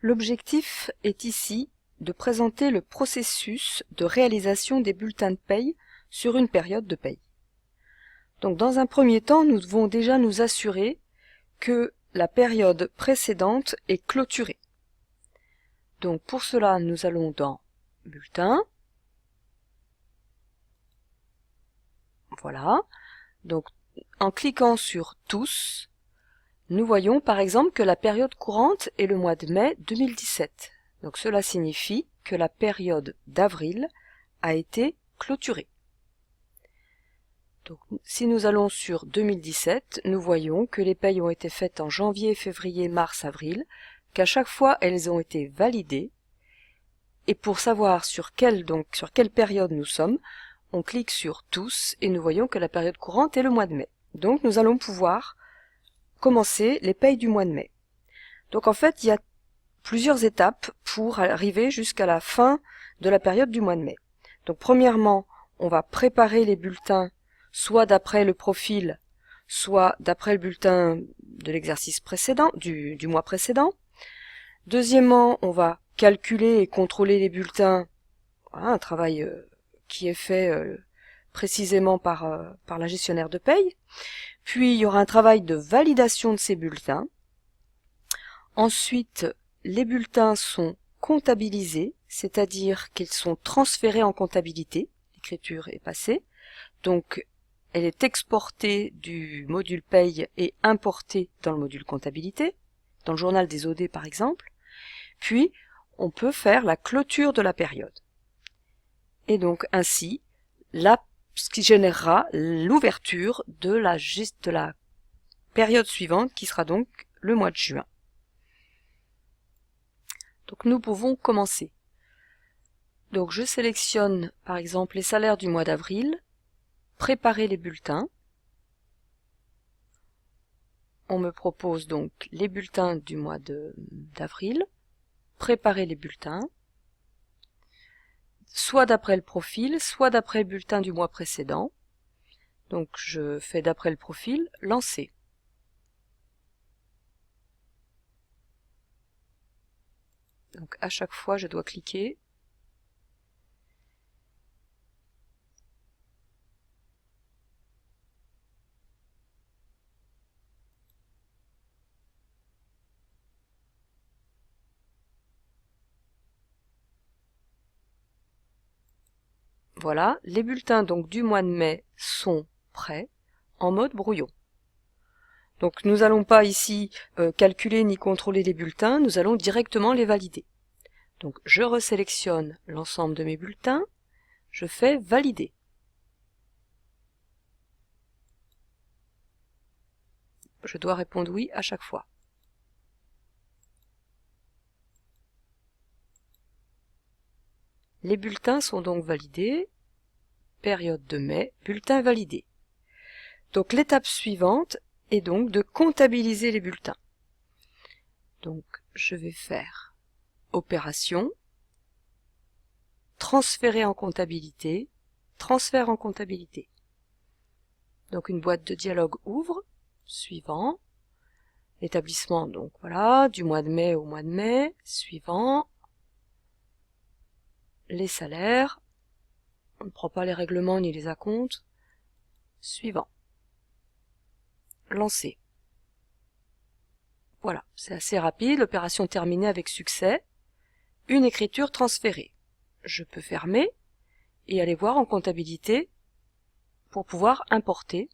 L'objectif est ici de présenter le processus de réalisation des bulletins de paye sur une période de paye. Donc dans un premier temps, nous devons déjà nous assurer que la période précédente est clôturée. Donc pour cela, nous allons dans Bulletin. Voilà. Donc en cliquant sur Tous, nous voyons par exemple que la période courante est le mois de mai 2017. Donc cela signifie que la période d'avril a été clôturée. Donc, si nous allons sur 2017, nous voyons que les payes ont été faites en janvier, février, mars, avril, qu'à chaque fois elles ont été validées. Et pour savoir sur quelle période nous sommes, on clique sur Tous et nous voyons que la période courante est le mois de mai. Donc nous allons pouvoir commencer les payes du mois de mai. Donc en fait, il y a plusieurs étapes pour arriver jusqu'à la fin de la période du mois de mai. Donc premièrement, on va préparer les bulletins soit d'après le profil, soit d'après le bulletin de l'exercice précédent, du mois précédent. Deuxièmement, on va calculer et contrôler les bulletins, voilà, un travail qui est fait précisément par la gestionnaire de paye. Puis il y aura un travail de validation de ces bulletins. Ensuite, les bulletins sont comptabilisés, c'est-à-dire qu'ils sont transférés en comptabilité, l'écriture est passée, donc elle est exportée du module paye et importée dans le module comptabilité, dans le journal des OD par exemple, puis on peut faire la clôture de la période. Et donc ainsi, ce qui générera l'ouverture de la période suivante qui sera donc le mois de juin. Donc nous pouvons commencer. Donc je sélectionne par exemple les salaires du mois d'avril, préparer les bulletins. On me propose donc les bulletins du mois d'avril, préparer les bulletins, soit d'après le profil, soit d'après le bulletin du mois précédent. Donc je fais d'après le profil, lancer. Donc à chaque fois je dois cliquer. Voilà, les bulletins donc du mois de mai sont prêts en mode brouillon. Donc nous n'allons pas ici calculer ni contrôler les bulletins, nous allons directement les valider. Donc je resélectionne l'ensemble de mes bulletins, je fais valider. Je dois répondre oui à chaque fois. Les bulletins sont donc validés. Période de mai, bulletin validé. Donc l'étape suivante est donc de comptabiliser les bulletins. Donc je vais faire opération, transférer en comptabilité, transfert en comptabilité. Donc une boîte de dialogue ouvre, suivant, l'établissement donc voilà, du mois de mai au mois de mai, suivant, les salaires, on ne prend pas les règlements ni les acomptes, suivant, lancer. Voilà, c'est assez rapide, l'opération terminée avec succès, une écriture transférée. Je peux fermer et aller voir en comptabilité pour pouvoir importer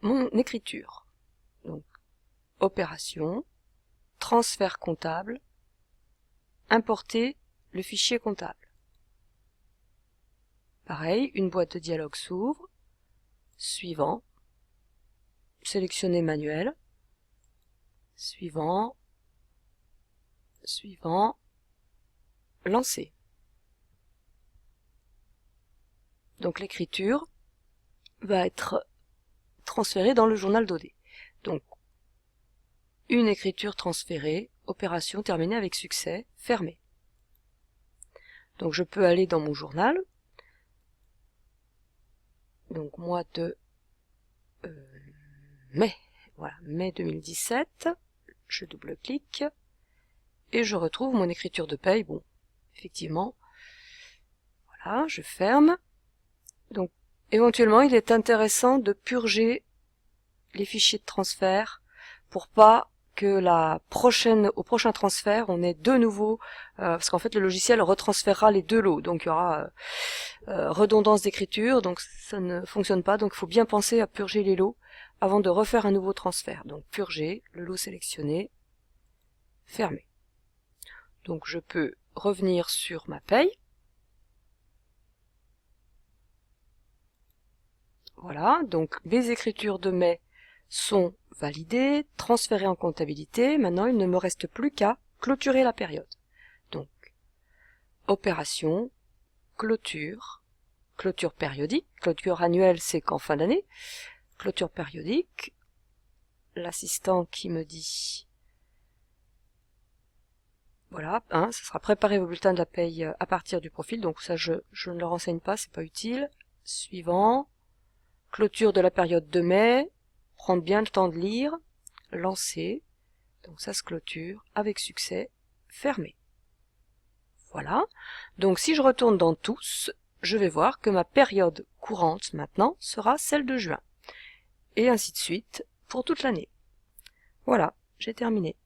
mon écriture. Donc, opération, transfert comptable, importer le fichier comptable. Pareil, une boîte de dialogue s'ouvre, suivant, sélectionner manuel, suivant, suivant, lancer. Donc l'écriture va être transférée dans le journal d'OD. Donc, une écriture transférée, opération terminée avec succès, fermée. Donc je peux aller dans mon journal, donc mois de mai, voilà, mai 2017, je double-clique, et je retrouve mon écriture de paye. Bon, effectivement, voilà, je ferme. Donc, éventuellement, il est intéressant de purger les fichiers de transfert pour pas que au prochain transfert, on ait de nouveau, parce qu'en fait le logiciel retransférera les deux lots, donc il y aura redondance d'écriture, donc ça ne fonctionne pas, donc il faut bien penser à purger les lots avant de refaire un nouveau transfert. Donc purger, le lot sélectionné, fermer. Donc je peux revenir sur ma paye. Voilà, donc mes écritures de mai sont validées, transférées en comptabilité. Maintenant, il ne me reste plus qu'à clôturer la période. Donc, opération, clôture, clôture périodique. Clôture annuelle, c'est qu'en fin d'année. Clôture périodique. L'assistant qui me dit, voilà, ce sera préparer vos bulletins de la paye à partir du profil. Donc ça, je ne le renseigne pas, c'est pas utile. Suivant. Clôture de la période de mai. Prendre bien le temps de lire, lancer, donc ça se clôture, avec succès, fermer. Voilà, donc si je retourne dans tous, je vais voir que ma période courante maintenant sera celle de juin, et ainsi de suite pour toute l'année. Voilà, j'ai terminé.